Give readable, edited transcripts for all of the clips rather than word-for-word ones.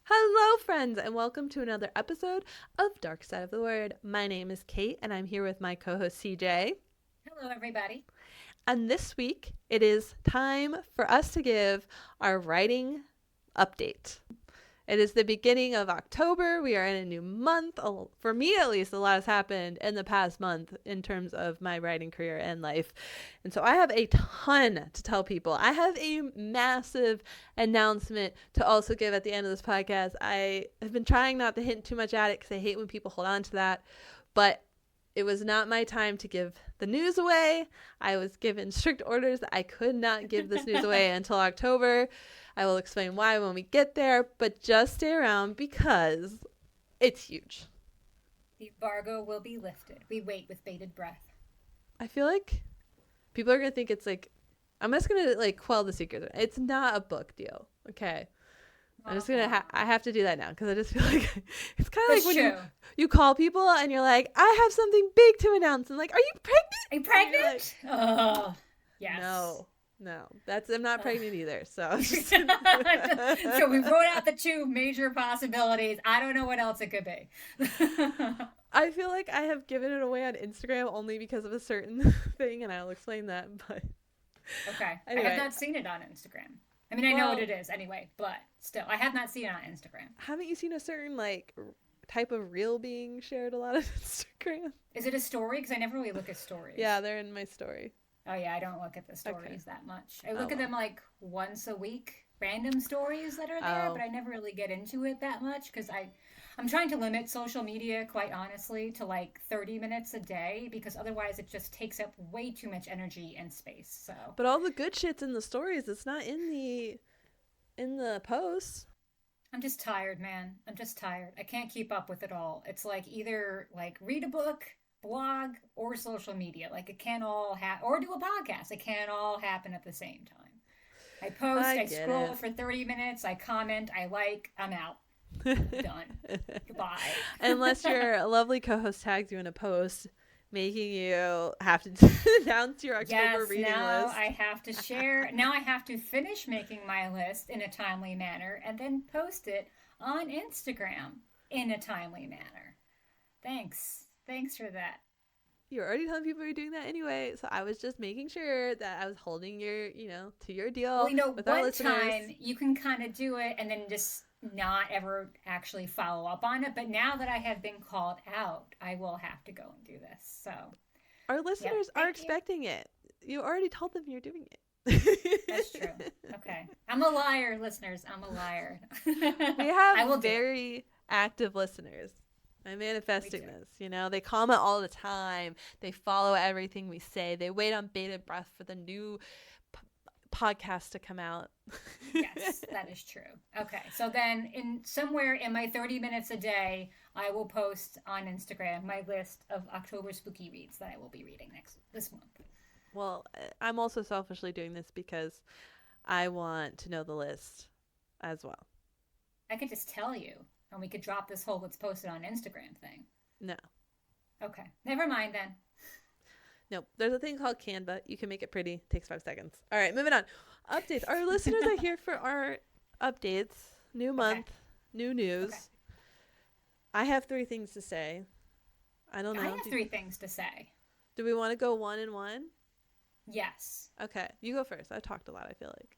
Hello, friends, and welcome to another episode of Dark Side of the Word. My name is Kate, and I'm here with my co host CJ. Hello, everybody. And this week, it is time for us to give our writing update. It is the beginning of October. We are in a new month. For me, at least, a lot has happened in the past month in terms of my writing career and life. And so I have a ton to tell people. I have a massive announcement to also give at the end of this podcast. I have been trying not to hint too much at it because I hate when people hold on to that. But it was not my time to give the news away. I was given strict orders that I could not give this news away until October. I will explain why when we get there, but just stay around because it's huge. The embargo will be lifted. We wait with bated breath. I feel like people are going to think it's like, I'm just going to like quell the secret. It's not a book deal. Okay. I'm just going to, I have to do that now because I just feel like it's kind of like when you call people and you're like, I have something big to announce. And like, are you pregnant? Are you pregnant? Like, oh, yes. No, I'm not pregnant either. So, so we wrote out the two major possibilities. I don't know what else it could be. I feel like I have given it away on Instagram only because of a certain thing, and I'll explain that. But okay, anyway. I have not seen it on Instagram. I mean, I know what it is anyway, but still, I have not seen it on Instagram. Haven't you seen a certain like type of reel being shared a lot on Instagram? Is it a story? Because I never really look at stories. Yeah, they're in my story. Oh, yeah, I don't look at the stories that much. I look at them like once a week, random stories that are there, but I never really get into it that much because I'm trying to limit social media, quite honestly, to like 30 minutes a day because otherwise it just takes up way too much energy and space. So, but all the good shit's in the stories. It's not in the posts. I'm just tired, man. I'm just tired. I can't keep up with it all. It's like either like read a book, blog, or social media. Like it can't all or do a podcast. It can't all happen at the same time. I post, I scroll for 30 minutes, I comment, I like, I'm out. Done. Goodbye. Unless your lovely co-host tags you in a post, making you have to announce your October reading list. Now I have to share. Now I have to finish making my list in a timely manner and then post it on Instagram in a timely manner. Thanks for that. You're already telling people you're doing that anyway, so I was just making sure that I was holding your, to your deal. Well, with one time you can kind of do it and then just not ever actually follow up on it. But now that I have been called out, I will have to go and do this. So our listeners are expecting it. You already told them you're doing it. That's true. Okay. I'm a liar, listeners. I'm a liar. We have very active listeners. I'm manifesting this, They comment all the time. They follow everything we say. They wait on bated breath for the new podcast to come out. Yes, that is true. Okay, so then somewhere in my 30 minutes a day, I will post on Instagram my list of October spooky reads that I will be reading this month. Well, I'm also selfishly doing this because I want to know the list as well. I could just tell you. And we could drop this whole "let's post it on Instagram" thing. No. Okay. Never mind then. Nope. There's a thing called Canva. You can make it pretty. Takes 5 seconds. All right, moving on. Updates. Our listeners are here for our updates. New month, new news. Okay. I have 3 things to say. I don't know. I have 3 things to say. Do we want to go one and one? Yes. Okay. You go first. I talked a lot, I feel like.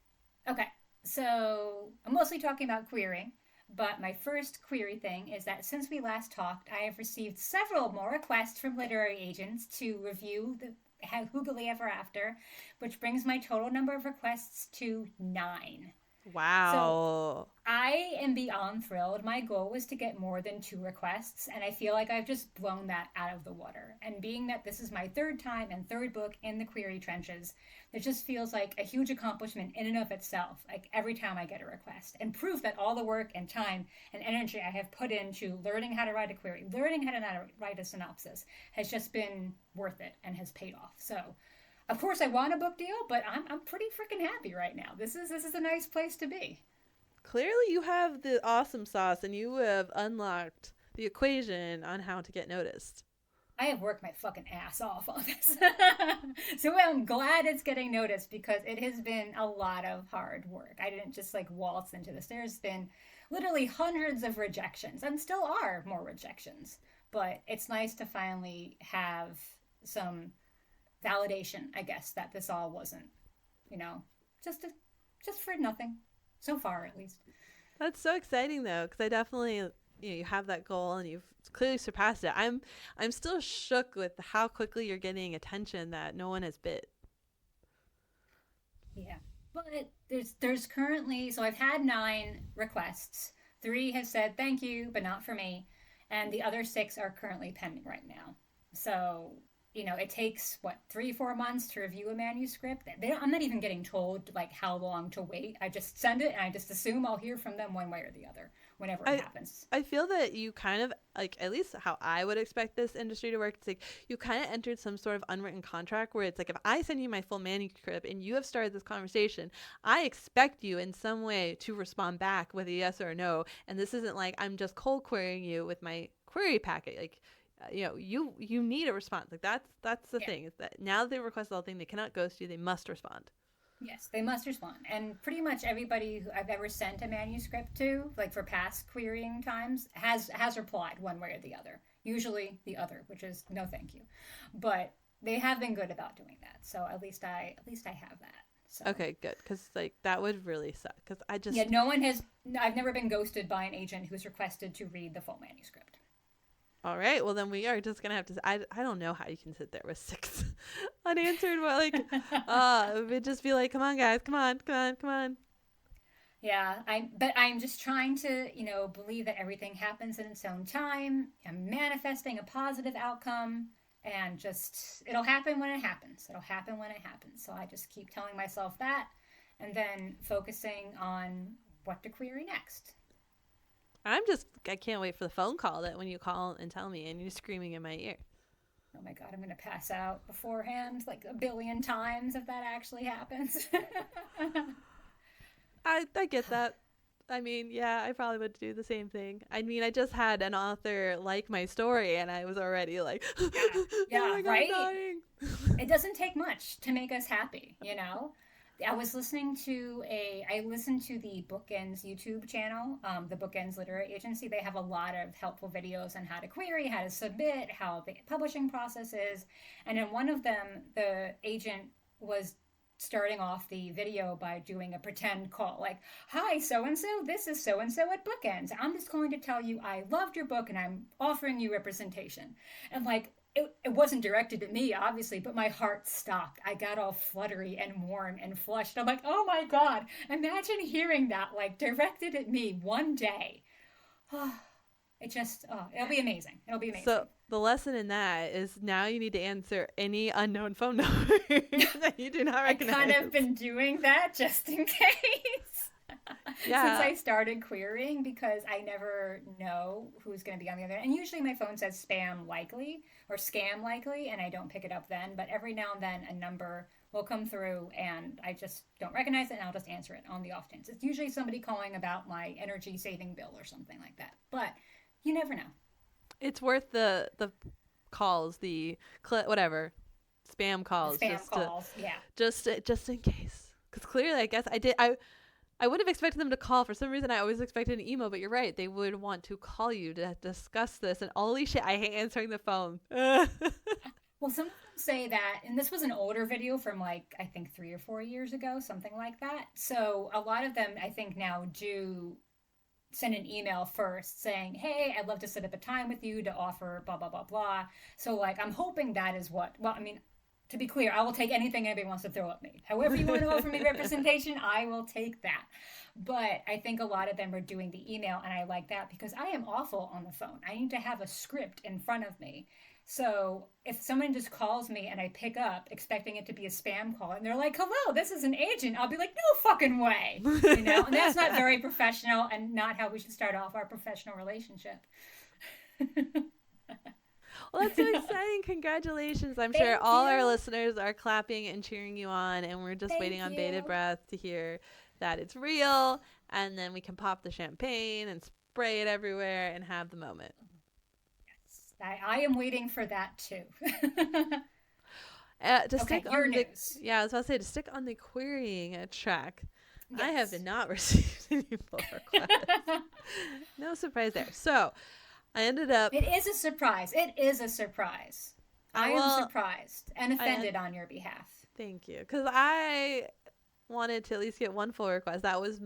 Okay. So I'm mostly talking about querying. But my first query thing is that since we last talked, I have received several more requests from literary agents to review the Hoogly Ever After, which brings my total number of requests to 9. Wow. So I am beyond thrilled. My goal was to get more than 2 requests, and I feel like I've just blown that out of the water. And being that this is my 3rd time and 3rd book in the query trenches, it just feels like a huge accomplishment in and of itself, like every time I get a request, and proof that all the work and time and energy I have put into learning how to write a query, learning how to write a synopsis, has just been worth it and has paid off. So of course, I want a book deal, but I'm pretty freaking happy right now. This is a nice place to be. Clearly, you have the awesome sauce, and you have unlocked the equation on how to get noticed. I have worked my fucking ass off on this. So I'm glad it's getting noticed because it has been a lot of hard work. I didn't just like waltz into this. There's been literally hundreds of rejections, and still are more rejections. But it's nice to finally have some validation, I guess, that this all wasn't, you know, just a, just for nothing, so far at least. That's so exciting though, because I definitely, you have that goal and you've clearly surpassed it. I'm still shook with how quickly you're getting attention that no one has bit. Yeah. But there's currently, so I've had 9 requests. 3 have said thank you, but not for me, and the other 6 are currently pending right now. So, it takes what, 3 4 months to review a manuscript. I'm not even getting told like how long to wait. I just send it and I just assume I'll hear from them one way or the other whenever it happens. I feel that you kind of, like, at least how I would expect this industry to work, it's like you kind of entered some sort of unwritten contract where it's like, if I send you my full manuscript and you have started this conversation, I expect you in some way to respond back with a yes or a no. And this isn't like I'm just cold querying you with my query packet. Like, you need a response. Like, that's the thing, is that now they request the whole thing, they cannot ghost you, they must respond. Yes, they must respond. And pretty much everybody who I've ever sent a manuscript to, like for past querying times, has replied one way or the other. Usually the other, which is no thank you. But they have been good about doing that. So at least I have that. So. Okay, good, because like that would really suck. Because I've never been ghosted by an agent who's requested to read the full manuscript. All right, well then we are just gonna have to. I don't know how you can sit there with 6 unanswered. But like, it would just be like, come on, guys, come on. Yeah, but I'm just trying to, believe that everything happens in its own time. I'm manifesting a positive outcome, and just it'll happen when it happens. It'll happen when it happens. So I just keep telling myself that, and then focusing on what to query next. I can't wait for the phone call that when you call and tell me and you're screaming in my ear. Oh my God, I'm going to pass out beforehand like a billion times if that actually happens. I get that. I mean, yeah, I probably would do the same thing. I mean, I just had an author like my story and I was already like, yeah, oh my God, right? I'm dying. It doesn't take much to make us happy, I listened to the Bookends YouTube channel, the Bookends Literary Agency. They have a lot of helpful videos on how to query, how to submit, how the publishing process is. And in one of them, the agent was starting off the video by doing a pretend call, like, hi, so-and-so, this is so-and-so at Bookends. I'm just going to tell you I loved your book and I'm offering you representation. And like, it wasn't directed at me, obviously, but my heart stopped. I got all fluttery and warm and flushed. I'm like, oh my God, imagine hearing that, like, directed at me one day. It'll be amazing. It'll be amazing. So the lesson in that is now you need to answer any unknown phone number that you do not recognize. I've kind of been doing that just in case. Yeah. Since I started querying, because I never know who's going to be on the other end. And usually my phone says spam likely or scam likely, and I don't pick it up then. But every now and then a number will come through and I just don't recognize it, and I'll just answer it on the off chance. It's usually somebody calling about my energy saving bill or something like that. But you never know. It's worth the calls, whatever, spam calls. Just in case. Because clearly, I guess I would have expected them to call. For some reason, I always expected an email, but you're right. They would want to call you to discuss this. And holy shit, I hate answering the phone. Well, some of them say that, and this was an older video from like, I think 3 or 4 years ago, something like that. So a lot of them, I think now do send an email first saying, hey, I'd love to set up a time with you to offer blah, blah, blah, blah. So like, I'm hoping that is to be clear, I will take anything anybody wants to throw at me. However you want to offer me representation, I will take that. But I think a lot of them are doing the email, and I like that because I am awful on the phone. I need to have a script in front of me. So if someone just calls me and I pick up expecting it to be a spam call and they're like, hello, this is an agent, I'll be like, no fucking way. And that's not very professional and not how we should start off our professional relationship. Well, that's so exciting. Congratulations. I'm sure all our listeners are clapping and cheering you on, and we're just waiting on bated breath to hear that it's real, and then we can pop the champagne and spray it everywhere and have the moment. Yes, I am waiting for that too. To stick on the news. Yeah, I was about to say, to stick on the querying track. I have Yes. not received any pull requests. No surprise there. So I ended up. It is a surprise. It is a surprise. I am Well, surprised and I offended on your behalf. thank you because I wanted to at least get one pull request. That was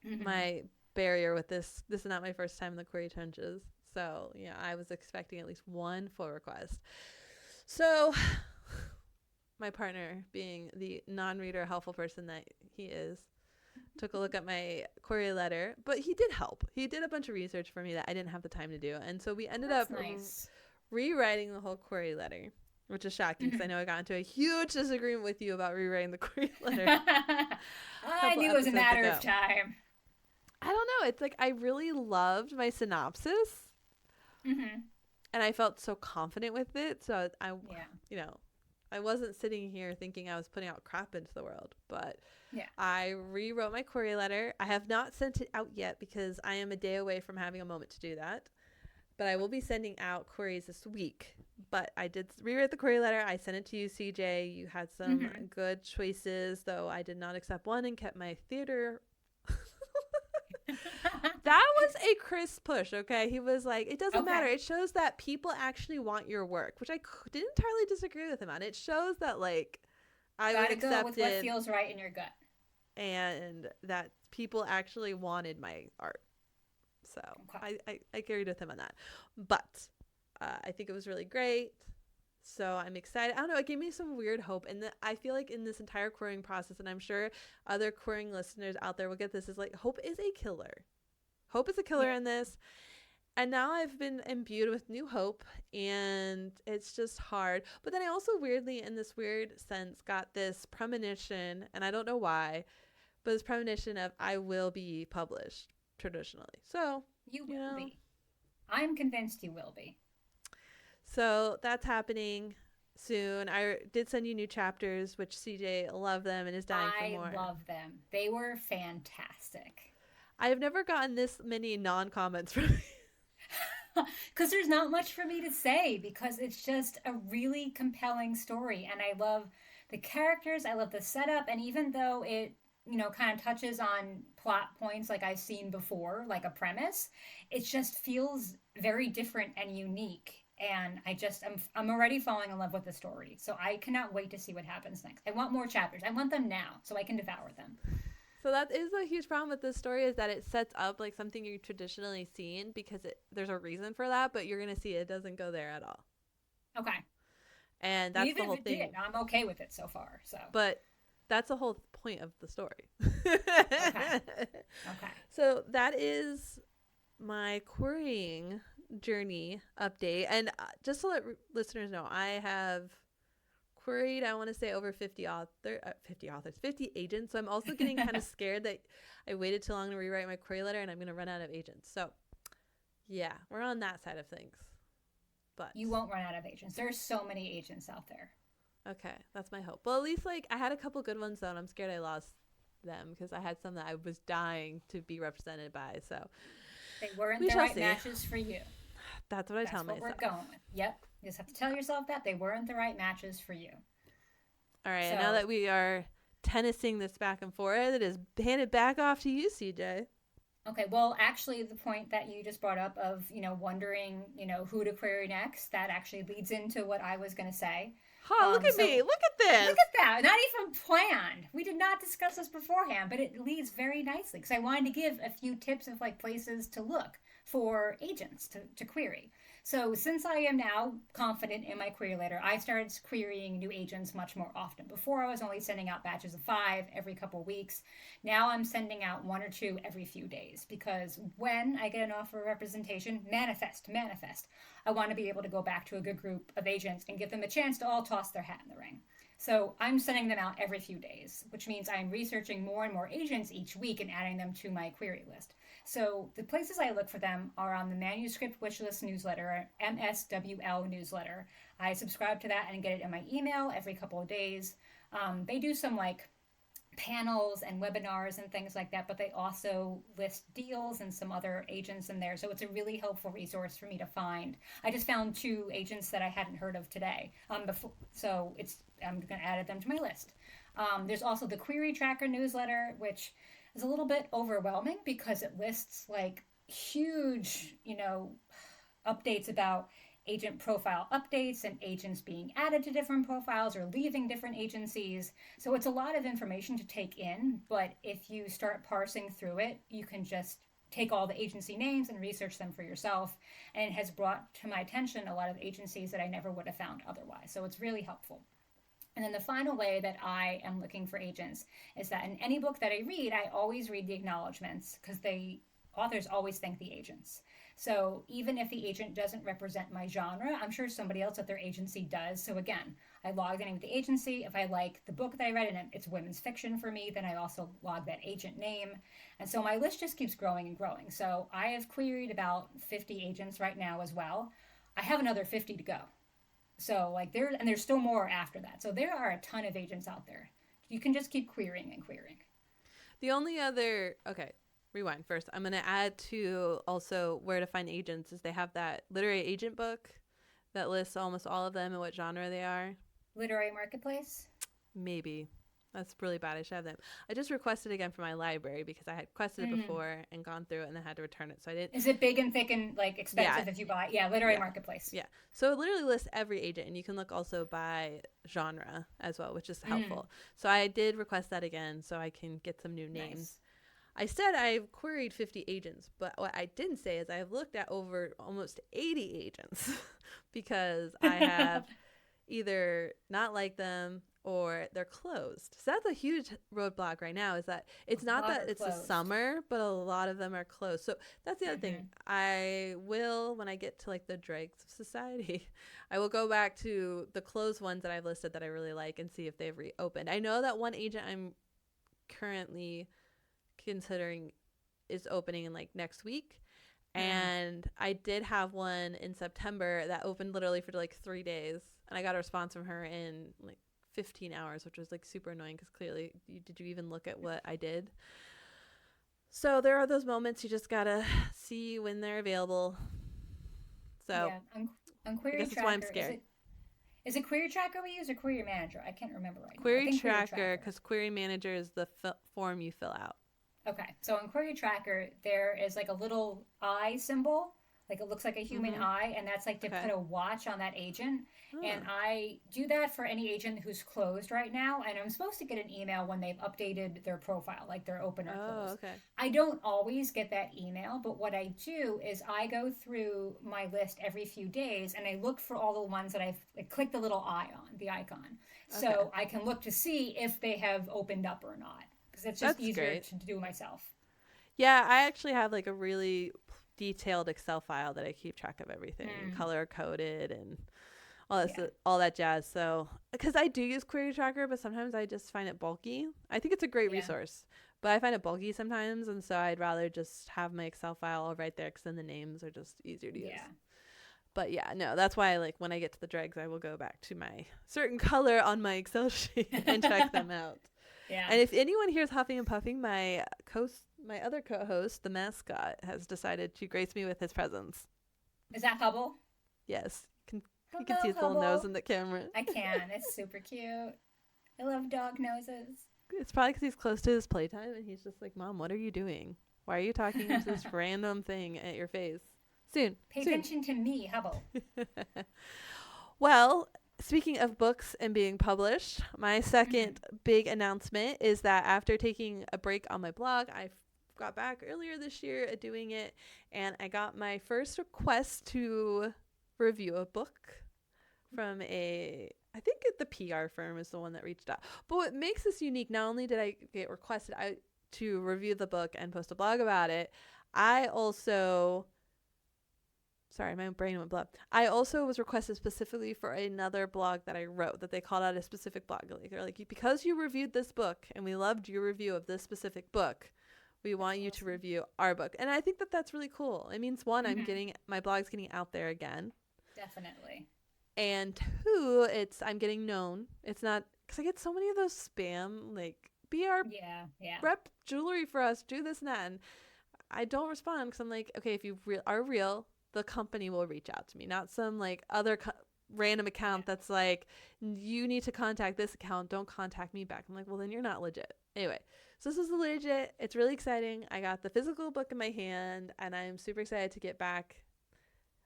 Hmm. my barrier with this. This is not my first time in the query trenches. So yeah, I was expecting at least one pull request. So my partner, being the non-reader helpful person that he is, took a look at my query letter, but he did help. He did a bunch of research for me that I didn't have the time to do. And so we ended That's up nice. rewriting the whole query letter, which is shocking because I Hmm. know I got into a huge disagreement with you about rewriting the query letter a I couple knew it was a episodes matter ago. of time. I don't know. It's like I really loved my synopsis Hmm. and I felt so confident with it. So Yeah. you know, I wasn't sitting here thinking I was putting out crap into the world, but Yeah. I rewrote my query letter. I have not sent it out yet because I am a day away from having a moment to do that. But I will be sending out queries this week. But I did rewrite the query letter. I sent it to you, CJ. You had some Hmm. good choices, though I did not accept one and kept my theater. That was a crisp push, okay? He was like, it doesn't matter. Okay. It shows that people actually want your work, which I didn't entirely disagree with him on. It shows that, like, I would Gotta go accept with what it feels right in your gut. and that people actually wanted my art. So Okay. I carried with him on that. But I think it was really great. So I'm excited. I don't know. It gave me some weird hope. And I feel like in this entire querying process, and I'm sure other querying listeners out there will get this, is like hope is a killer. Hope is a killer Yeah. in this. And now I've been imbued with new hope, and it's just hard. But then I also weirdly, in this weird sense, got this premonition, and I don't know why, but this premonition of I will be published traditionally. So, You you will know, be. I'm convinced you will be. so that's happening soon. I did send you new chapters, which CJ loved them and is dying for I more. love them. They were fantastic. I have never gotten this many non comments from you. Because there's not much for me to say because it's just a really compelling story. And I love the characters, I love the setup. And even though it, kind of touches on plot points like I've seen before, like a premise, it just feels very different and unique. And I'm already falling in love with the story. So I cannot wait to see what happens next. I want more chapters. I want them now so I can devour them. So that is a huge problem with this story is that it sets up like something you've traditionally seen because there's a reason for that, but you're going to see it doesn't go there at all. Okay. And that's Even the if whole it thing. did, I'm okay with it so far. So, But that's the whole point of the story. okay. Okay. So that is my querying journey update. And just to let listeners know, I have queried, I want to say over 50 authors, 50 agents. So I'm also getting kind of scared that I waited too long to rewrite my query letter and I'm going to run out of agents. So yeah, we're on that side of things. But You won't run out of agents. There's so many agents out there. okay, that's my hope. Well, at least like I had a couple good ones though, and I'm scared I lost them because I had some that I was dying to be represented by. So They weren't we the shall right see. matches for you. That's what I That's tell what myself. we're going with. Yep. You just have to tell yourself that they weren't the right matches for you. All right, and now So, that we are tennising this back and forth, it is handed back off to you, CJ. okay, well, actually, the point that you just brought up of, wondering, who to query next, that actually leads into what I was going to say. Ha, look at So me. Look at look this. at that. Not even planned. We did not discuss this beforehand, but it leads very nicely because I wanted to give a few tips of like places to look for agents to query. So since I am now confident in my query letter, I started querying new agents much more often. Before I was only sending out batches of 5 every couple of weeks. Now I'm sending out 1 or 2 every few days because when I get an offer of representation, manifest. I want to be able to go back to a good group of agents and give them a chance to all toss their hat in the ring. So I'm sending them out every few days, which means I'm researching more and more agents each week and adding them to my query list. So the places I look for them are on the Manuscript Wishlist newsletter, MSWL newsletter. I subscribe to that and get it in my email every couple of days. They do some like panels and webinars and things like that, but they also list deals and some other agents in there. So it's a really helpful resource for me to find. I just found 2 agents that I hadn't heard of today. So I'm going to add them to my list. There's also the Query Tracker newsletter, which is a little bit overwhelming because it lists like huge, updates about agent profile updates and agents being added to different profiles or leaving different agencies. So it's a lot of information to take in, but if you start parsing through it, you can just take all the agency names and research them for yourself. And it has brought to my attention a lot of agencies that I never would have found otherwise. So it's really helpful. And then the final way that I am looking for agents is that in any book that I read, I always read the acknowledgments because authors always thank the agents. So even if the agent doesn't represent my genre, I'm sure somebody else at their agency does. So again, I log the name of the agency. If I like the book that I read and it's women's fiction for me, then I also log that agent name. And so my list just keeps growing and growing. So I have queried about 50 agents right now as well. I have another 50 to go. So there's still more after that. So there are a ton of agents out there. You can just keep querying and querying. The only other, okay, rewind first. I'm going to add to also where to find agents is they have that literary agent book that lists almost all of them and what genre they are. Literary Marketplace? Maybe. That's really bad. I should have them. I just requested again for my library because I had requested it before and gone through it and then had to return it. So I didn't. Is it big and thick and like expensive if you buy it? Yeah, Literary Marketplace. Yeah. So it literally lists every agent, and you can look also by genre as well, which is helpful. So I did request that again so I can get some new names. Nice. I said I've queried 50 agents, but what I didn't say is I've looked at over almost 80 agents because I have either not liked them or they're closed. So that's a huge roadblock right now, is that it's not that it's the summer, but a lot of them are closed. So that's the other thing. I will, when I get to like the dregs of society, I will go back to the closed ones that I've listed that I really like and see if they've reopened. I know that one agent I'm currently considering is opening in like next week. And I did have one in September that opened literally for like 3 days. And I got a response from her in like 15 hours, which was like super annoying because clearly, did you even look at what I did? So there are those moments you just gotta see when they're available. So yeah, on Query Tracker, that's why I'm scared. Is it Query Tracker we use or Query Manager? I can't remember right now. Query Tracker, because Query Manager is the form you fill out. Okay, so on Query Tracker, there is like a little eye symbol, like it looks like a human eye, and that's like to put a watch on that agent. And I do that for any agent who's closed right now, and I'm supposed to get an email when they've updated their profile, like they're open or closed. Okay. I don't always get that email, but what I do is I go through my list every few days, and I look for all the ones that I've clicked the little eye on, the icon. So I can look to see if they have opened up or not. Because it's just easier to do myself. Yeah, I actually have like a really detailed Excel file that I keep track of everything, color coded and all that jazz. So, because I do use Query Tracker, but sometimes I just find it bulky. I think it's a great resource, but I find it bulky sometimes, and so I'd rather just have my Excel file all right there because then the names are just easier to use. Yeah. But yeah, no, that's why like when I get to the dregs, I will go back to my certain color on my Excel sheet and check them out. Yeah. And if anyone hears huffing and puffing, my other co-host, the mascot, has decided to grace me with his presence. Is that Hubble? Yes. You can see his little nose in the camera. I can. It's super cute. I love dog noses. It's probably because he's close to his playtime, and he's just like, Mom, what are you doing? Why are you talking to this random thing at your face? Pay attention to me, Hubble. Well, speaking of books and being published, my second big announcement is that after taking a break on my blog, I got back earlier this year at doing it, and I got my first request to review a book from I think the PR firm is the one that reached out. But what makes this unique, not only did I get requested to review the book and post a blog about it, sorry, my brain went blank. I also was requested specifically for another blog that I wrote that they called out a specific blog. They're like, because you reviewed this book and we loved your review of this specific book, we want you to review our book. And I think that that's really cool. It means one, my blog's getting out there again. Definitely. And two, I'm getting known. It's not, because I get so many of those spam, like, be our rep jewelry for us, do this and that. And I don't respond because I'm like, okay, if you are real, the company will reach out to me, not some like other random account that's like, you need to contact this account, don't contact me back. I'm like, well, then you're not legit. Anyway, so this is legit. It's really exciting. I got the physical book in my hand, and I'm super excited to get back.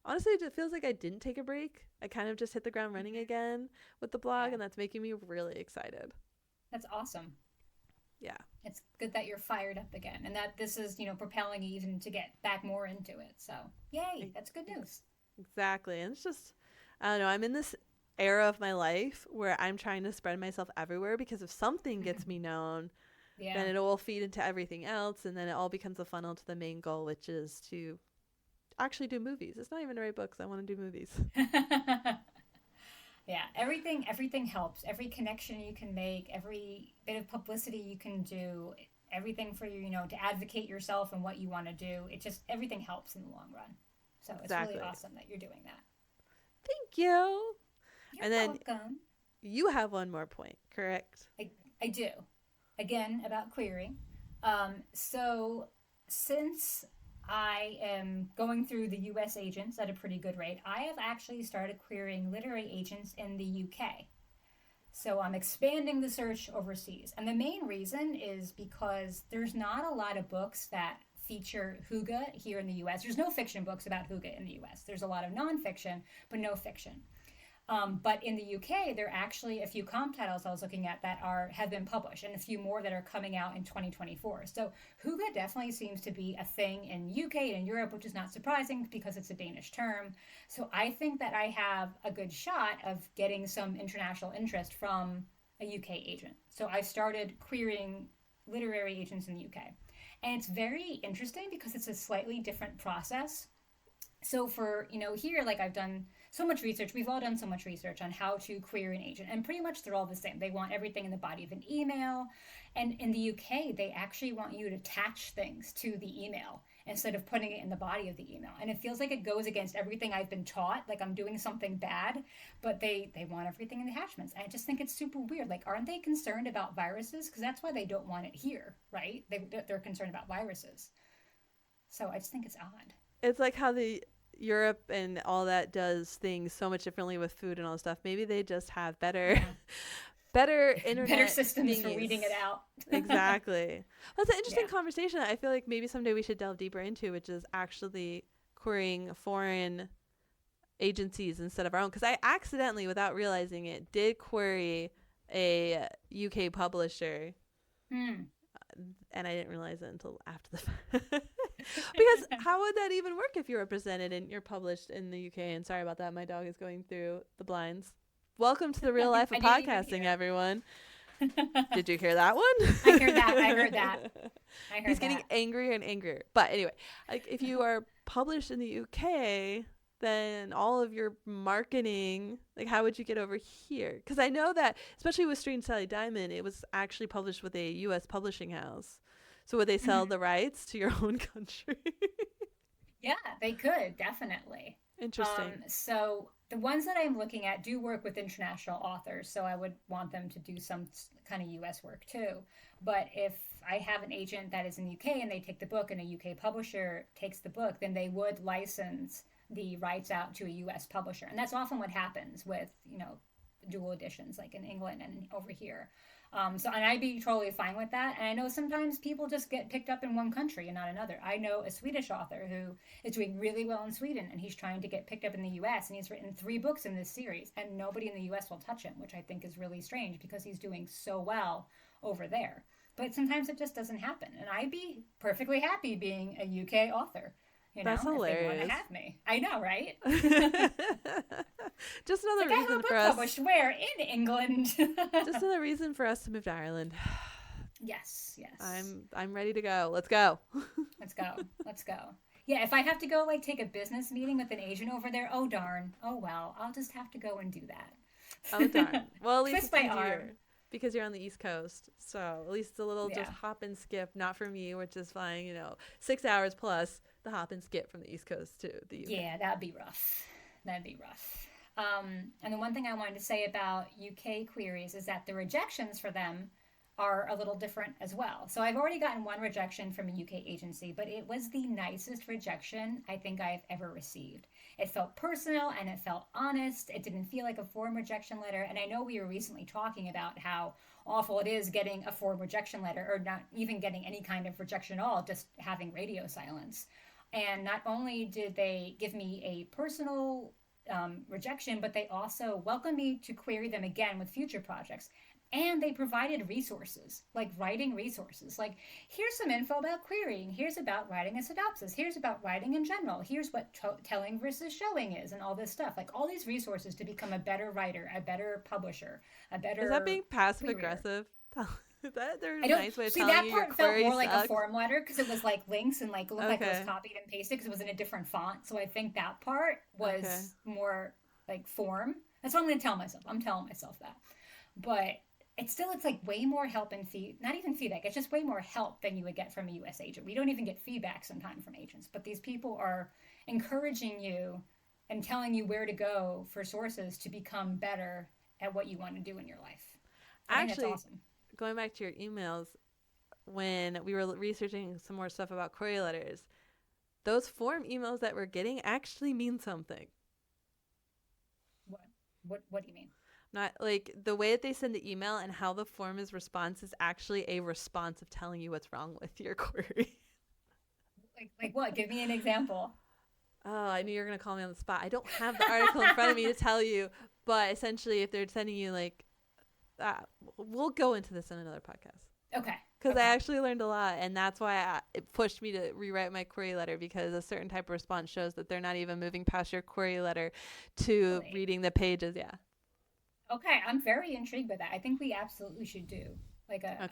Honestly, it feels like I didn't take a break. I kind of just hit the ground running again with the blog, and that's making me really excited. That's awesome. Yeah. It's good that you're fired up again, and that this is, propelling you even to get back more into it. So, yay, that's good news. Exactly. And it's just, I don't know, I'm in this era of my life where I'm trying to spread myself everywhere, because if something gets me known, then it will feed into everything else, and then it all becomes a funnel to the main goal, which is to actually do movies. It's not even to write books. I want to do movies. Yeah, everything helps. Every connection you can make, every bit of publicity you can do, everything for you, to advocate yourself and what you want to do. It just, everything helps in the long run. So it's really awesome that you're doing that. Thank you. You're welcome. You have one more point, correct? I do. Again, about querying. So since I am going through the U.S. agents at a pretty good rate, I have actually started querying literary agents in the U.K. So I'm expanding the search overseas. And the main reason is because there's not a lot of books that feature hygge here in the U.S. There's no fiction books about hygge in the U.S. There's a lot of nonfiction, but no fiction. But in the UK, there are actually a few comp titles I was looking at that have been published, and a few more that are coming out in 2024. So hygge definitely seems to be a thing in UK and in Europe, which is not surprising because it's a Danish term. So I think that I have a good shot of getting some international interest from a UK agent. So I started querying literary agents in the UK. And it's very interesting because it's a slightly different process. So for, here, like I've done so much research. We've all done so much research on how to query an agent, and pretty much they're all the same. They want everything in the body of an email. And in the UK, they actually want you to attach things to the email instead of putting it in the body of the email. And it feels like it goes against everything I've been taught, like I'm doing something bad, but they want everything in the attachments. And I just think it's super weird. Like, aren't they concerned about viruses? Because that's why they don't want it here, right? They're concerned about viruses. So I just think it's odd. It's like how the Europe and all that does things so much differently with food and all stuff. Maybe they just have better internet, better systems thingies. For reading it out. Exactly. That's an interesting conversation I feel like maybe someday we should delve deeper into, which is actually querying foreign agencies instead of our own. Because I accidentally, without realizing it, did query a UK publisher. And I didn't realize it until after the fact. Because how would that even work if you're represented and you're published in the UK? And sorry about that, my dog is going through the blinds. Welcome to the real life of podcasting, everyone. Did you hear that one? I heard that. He's getting angrier and angrier. But anyway, like if you are published in the UK, then all of your marketing, like how would you get over here? Because I know that, especially with Strange Sally Diamond, it was actually published with a U.S. publishing house. So would they sell the rights to your own country? Yeah, they could, definitely. Interesting. So the ones that I'm looking at do work with international authors, so I would want them to do some kind of U.S. work too. But if I have an agent that is in the UK and they take the book and a UK publisher takes the book, then they would license the rights out to a U.S. publisher. And that's often what happens with, dual editions, like in England and over here. And I'd be totally fine with that. And I know sometimes people just get picked up in one country and not another. I know a Swedish author who is doing really well in Sweden, and he's trying to get picked up in the U.S., and he's written 3 books in this series, and nobody in the U.S. will touch him, which I think is really strange because he's doing so well over there. But sometimes it just doesn't happen. And I'd be perfectly happy being a UK author. That's hilarious. If they want to have me. I know, right? Just another reason I have a book for us. Published where? In England. Just another reason for us to move to Ireland. Yes. I'm ready to go. Let's go. Let's go. Yeah, if I have to go take a business meeting with an agent over there, oh darn. Oh well, I'll just have to go and do that. Oh darn. Well, at least twist my arm. Because you're on the East Coast, so at least it's a little just hop and skip. Not for me, which is flying 6 hours plus the hop and skip from the East Coast to the UK. Yeah, that'd be rough. And the one thing I wanted to say about UK queries is that the rejections for them are a little different as well. So I've already gotten one rejection from a UK agency, but it was the nicest rejection I think I've ever received. It felt personal and it felt honest. It didn't feel like a form rejection letter. And I know we were recently talking about how awful it is getting a form rejection letter, or not even getting any kind of rejection at all, just having radio silence. And not only did they give me a personal rejection, but they also welcomed me to query them again with future projects. And they provided resources, like writing resources. Like, here's some info about querying. Here's about writing a synopsis. Here's about writing in general. Here's what telling versus showing is, and all this stuff. Like, all these resources to become a better writer, a better publisher, a better... Is that being passive aggressive? Is that their I don't nice way of see telling that you part your felt query more like sucks? a form letter, because it was like links and like looked like it Okay. was copied and pasted because it was in a different font. So I think that part was more like form. That's what I'm going to tell myself. I'm telling myself that. But it's like way more help and not even feedback. It's just way more help than you would get from a U.S. agent. We don't even get feedback sometimes from agents, but these people are encouraging you and telling you where to go for sources to become better at what you want to do in your life. I think Actually, that's awesome. Going back to your emails, when we were researching some more stuff about query letters, those form emails that we're getting actually mean something. What do you mean? Not like the way that they send the email and how the form is response is actually a response of telling you what's wrong with your query. Like what? Give me an example. Oh, I knew you were going to call me on the spot. I don't have the article in front of me to tell you, but essentially if they're sending you like, we'll go into this in another podcast. Okay. Because I actually learned a lot, and that's why it pushed me to rewrite my query letter, because a certain type of response shows that they're not even moving past your query letter to reading the pages. Yeah. Okay, I'm very intrigued by that. I think we absolutely should do like a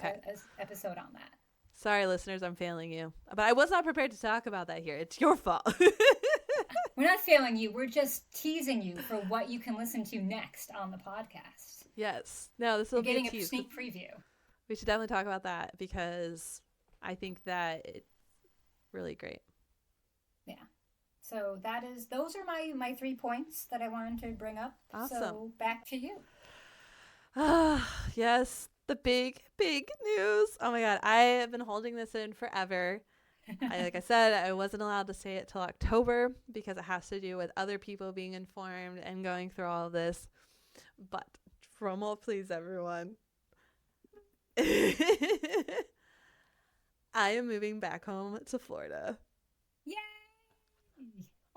episode on that. Sorry, listeners, I'm failing you. But I was not prepared to talk about that here. It's your fault. We're not failing you. We're just teasing you for what you can listen to next on the podcast. Yes. No, this will be getting a tease. A sneak preview. We should definitely talk about that, because I think that it's really great. Yeah. So those are my 3 points that I wanted to bring up. Awesome. So back to you. Yes, the big news. Oh my God, I have been holding this in forever. Like I said, I wasn't allowed to say it till October because it has to do with other people being informed and going through all of this. But drum roll, please, everyone. I am moving back home to Florida. Yay!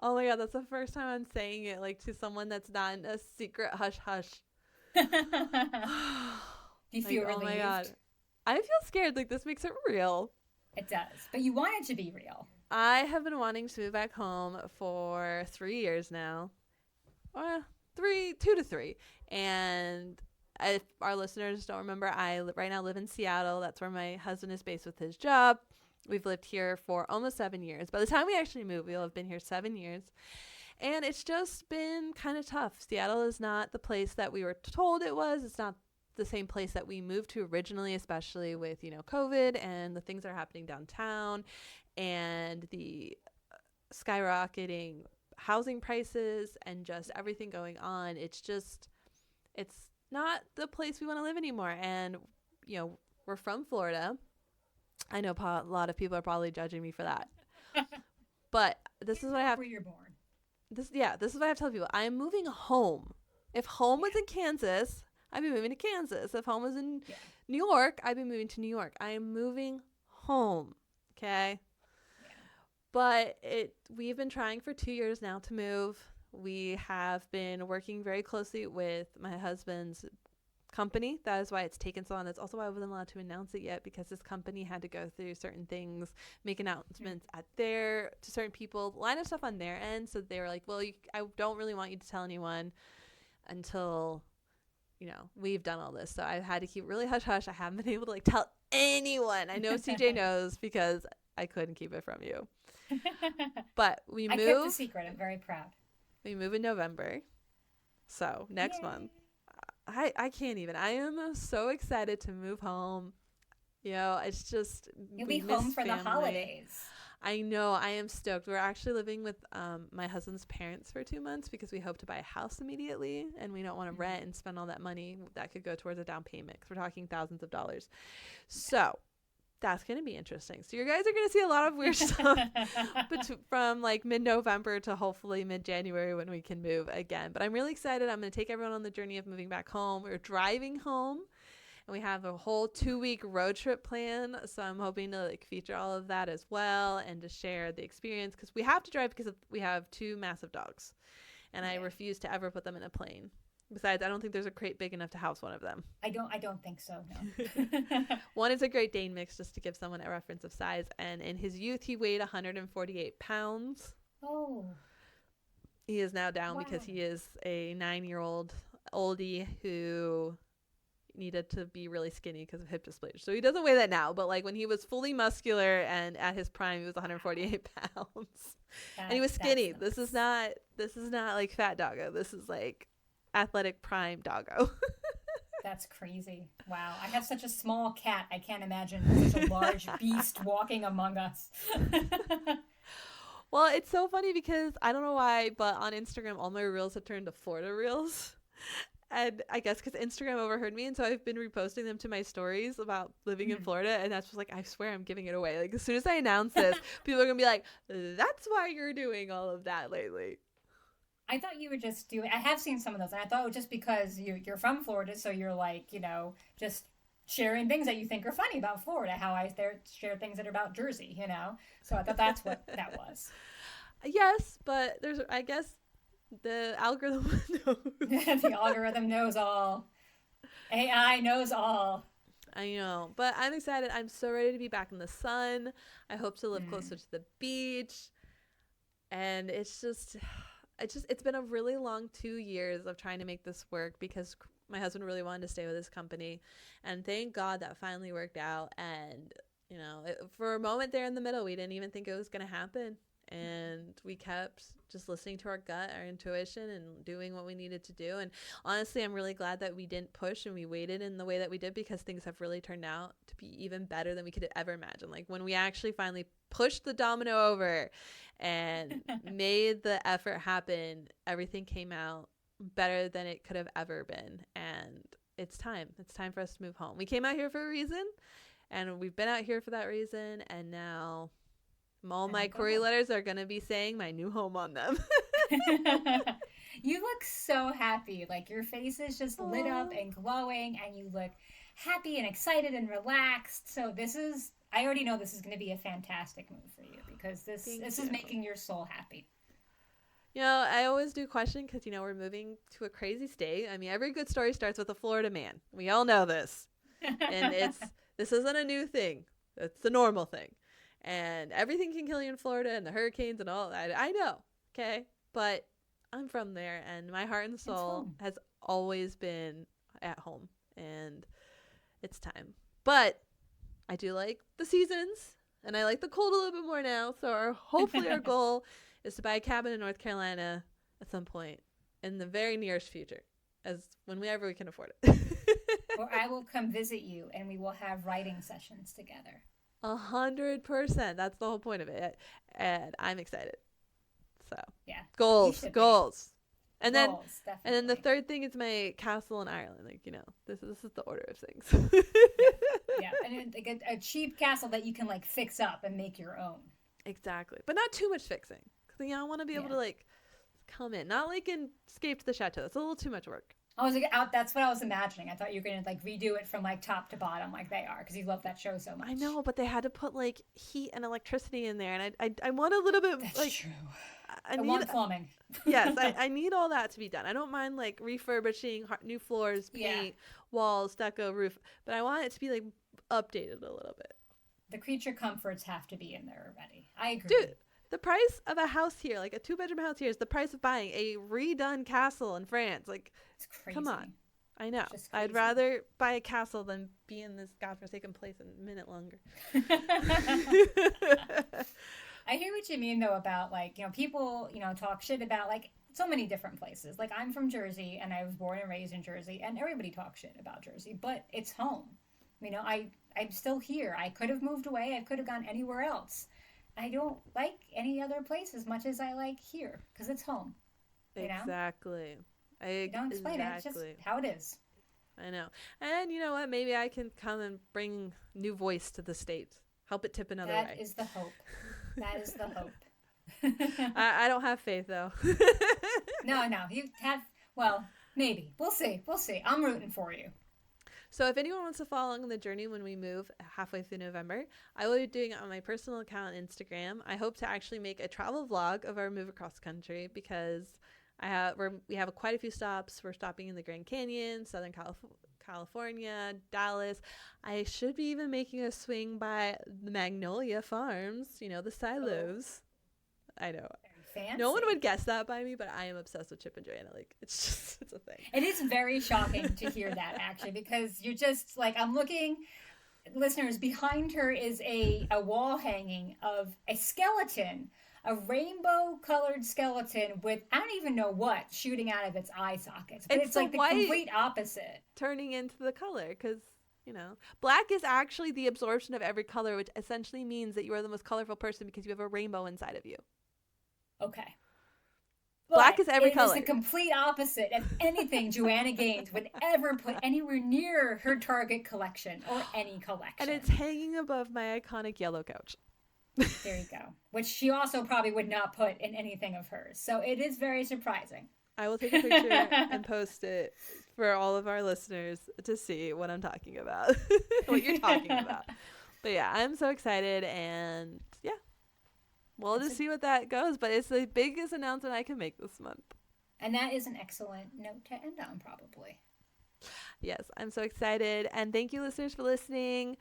Oh my God, that's the first time I'm saying it like to someone that's not in a secret hush hush. Do you feel relieved? Oh my God. I feel scared. Like, this makes it real. It does. But you want it to be real. I have been wanting to move back home for 3 years now. 2 to 3. And if our listeners don't remember, I right now live in Seattle. That's where my husband is based with his job. We've lived here for almost 7 years. By the time we actually move, we'll have been here 7 years. And it's just been kind of tough. Seattle is not the place that we were told it was. It's not the same place that we moved to originally, especially with, COVID and the things that are happening downtown and the skyrocketing housing prices and just everything going on. It's not the place we want to live anymore. And, we're from Florida. I know a lot of people are probably judging me for that. But this is what I have. Where you're born. This is what I have to tell people. I am moving home. If home was in Kansas, I'd be moving to Kansas. If home was in New York, I'd be moving to New York. I am moving home. Okay? Yeah. But we've been trying for 2 years now to move. We have been working very closely with my husband's company. That is why it's taken so long. That's also why I wasn't allowed to announce it yet, because this company had to go through certain things, make announcements to certain people, line of stuff on their end. So they were like, well, I don't really want you to tell anyone until, we've done all this. So I've had to keep really hush hush. I haven't been able to tell anyone. I know CJ knows because I couldn't keep it from you. But we move. I kept the secret. I'm very proud. We move in November. So next month. I can't even. I am so excited to move home. It's just... You'll be home for the holidays. I know. I am stoked. We're actually living with my husband's parents for 2 months because we hope to buy a house immediately, and we don't want to rent and spend all that money that could go towards a down payment because we're talking thousands of dollars. So that's going to be interesting. So you guys are going to see a lot of weird stuff from like mid-November to hopefully mid-January when we can move again. But I'm really excited. I'm going to take everyone on the journey of moving back home. We're driving home. And we have a whole 2-week road trip plan. So I'm hoping to like feature all of that as well and to share the experience because we have to drive because we have 2 massive dogs. And I refuse to ever put them in a plane. Besides, I don't think there's a crate big enough to house one of them. I don't think so, no. One is a Great Dane mix, just to give someone a reference of size. And in his youth, he weighed 148 pounds. Oh. He is now down because he is a 9-year-old oldie who needed to be really skinny because of hip dysplasia. So he doesn't weigh that now, but like when he was fully muscular and at his prime, he was 148 pounds. And he was skinny. This is not like fat doggo. This is like athletic prime doggo. That's crazy. Wow. I have such a small cat. I can't imagine such a large beast walking among us. Well, it's so funny because I don't know why, but on Instagram, all my reels have turned to Florida reels. And I guess because Instagram overheard me, and so I've been reposting them to my stories about living in Florida, and that's just like, I swear I'm giving it away. Like, as soon as I announce this, people are going to be like, that's why you're doing all of that lately. I thought you would just do it. I have seen some of those, and I thought it was just because you're from Florida, so you're like, just sharing things that you think are funny about Florida, how I share things that are about Jersey, So I thought that's what that was. Yes, but there's, I guess, the algorithm knows. The algorithm knows all. AI knows all. I know, but I'm excited. I'm so ready to be back in the sun. I hope to live closer to the beach. And it's been a really long 2 years of trying to make this work because my husband really wanted to stay with his company. And thank God that finally worked out. And, for a moment there in the middle, we didn't even think it was going to happen. And we kept just listening to our gut, our intuition, and doing what we needed to do. And honestly, I'm really glad that we didn't push and we waited in the way that we did because things have really turned out to be even better than we could ever imagine. Like when we actually finally pushed the domino over and made the effort happen, everything came out better than it could have ever been. And it's time. It's time for us to move home. We came out here for a reason, and we've been out here for that reason, and now all my query letters are going to be saying my new home on them. You look so happy. Like your face is just lit up and glowing, and you look happy and excited and relaxed. So I already know this is going to be a fantastic move for you because this is making your soul happy. I always do question because, we're moving to a crazy state. I mean, every good story starts with a Florida man. We all know this. And this isn't a new thing. It's the normal thing. And everything can kill you in Florida and the hurricanes and all that. I know. Okay. But I'm from there and my heart and soul has always been at home, and it's time. But I do like the seasons and I like the cold a little bit more now. So hopefully our goal is to buy a cabin in North Carolina at some point in the very nearest future, whenever we can afford it. Or I will come visit you and we will have writing sessions together. 100%. That's the whole point of it. And I'm excited. So yeah, goals. And definitely. then the third thing is my castle in Ireland. Like, this is the order of things. Yeah. And like a cheap castle that you can like fix up and make your own. Exactly. But not too much fixing. Because I want to be able to like come in. Not like in Escape to the Chateau. It's a little too much work. I was like, that's what I was imagining. I thought you were going to like redo it from like top to bottom like they are because you love that show so much. I know, but they had to put like heat and electricity in there. And I want a little bit. That's like, true. I want plumbing. Yes, I need all that to be done. I don't mind like refurbishing new floors, paint, walls, stucco, roof. But I want it to be like updated a little bit. The creature comforts have to be in there already. I agree. Dude, the price of a house here, like a 2-bedroom house here, is the price of buying a redone castle in France. Like, it's crazy. Come on. I know. I'd rather buy a castle than be in this godforsaken place a minute longer. I hear what you mean, though, about, like, people, talk shit about, like, so many different places. Like, I'm from Jersey, and I was born and raised in Jersey, and everybody talks shit about Jersey, but it's home. I'm still here. I could have moved away. I could have gone anywhere else. I don't like any other place as much as I like here because it's home. You know, Exactly. you don't explain it. It's just Exactly. how it is. I know. And you know what? Maybe I can come and bring new voice to the state. Help it tip another That way. is the hope. That is the hope. I don't have faith though. No, no, you have. Well, maybe we'll see. We'll see. I'm rooting for you. So if anyone wants to follow along the journey when we move halfway through November, I will be doing it on my personal account on Instagram. I hope to actually make a travel vlog of our move across country because we have quite a few stops. We're stopping in the Grand Canyon, Southern California, Dallas. I should be even making a swing by the Magnolia Farms, you know, the Oh, silos. I know. very No one would fancy. guess that by me, but I am obsessed with Chip and Joanna. Like, it's just, it's a thing. It is very shocking to hear that actually, because you're just like I'm looking. Listeners, behind her is a wall hanging of a skeleton, a rainbow colored skeleton with I don't even know what shooting out of its eye sockets, but It's it's the like the white complete opposite. turning into the color because, you know, black is actually the absorption of every color, which essentially means that you are the most colorful person because you have a rainbow inside of you. Okay. Black But is every it is color. the complete opposite of anything Joanna Gaines would ever put anywhere near her Target collection or any And it's collection. hanging above my iconic yellow couch. There you go. Which she also probably would not put in anything of hers. So it is very surprising. I will take a picture and post it for all of our listeners to see what I'm talking about, what you're talking about. But yeah, I'm so excited, and yeah, we'll That's just a, see what that goes. But it's the biggest announcement I can make this month. and that is an excellent note to end on, probably. Yes, I'm so excited. And thank you, listeners, for listening.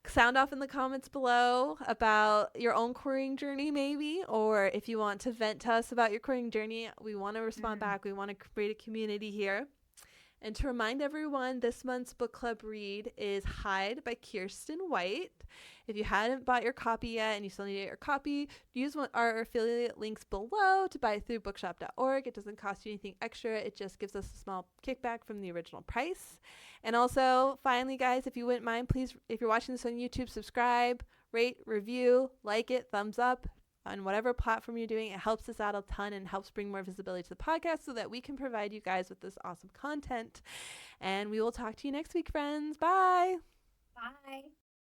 Sound off in the comments below about your own querying journey, maybe, or if you want to vent to us about your querying journey. We want to respond Mm. back. We want to create a community here. And to remind everyone, this month's book club read is Hide by Kirsten White. If you hadn't bought your copy yet and you still need to get your copy, use our affiliate links below to buy it through bookshop.org. It doesn't cost you anything extra. It just gives us a small kickback from the original price. And also, finally, guys, if you wouldn't mind, please, if you're watching this on YouTube, subscribe, rate, review, like it, thumbs up on whatever platform you're doing. It helps us out a ton and helps bring more visibility to the podcast so that we can provide you guys with this awesome content. And we will talk to you next week, friends. Bye. Bye.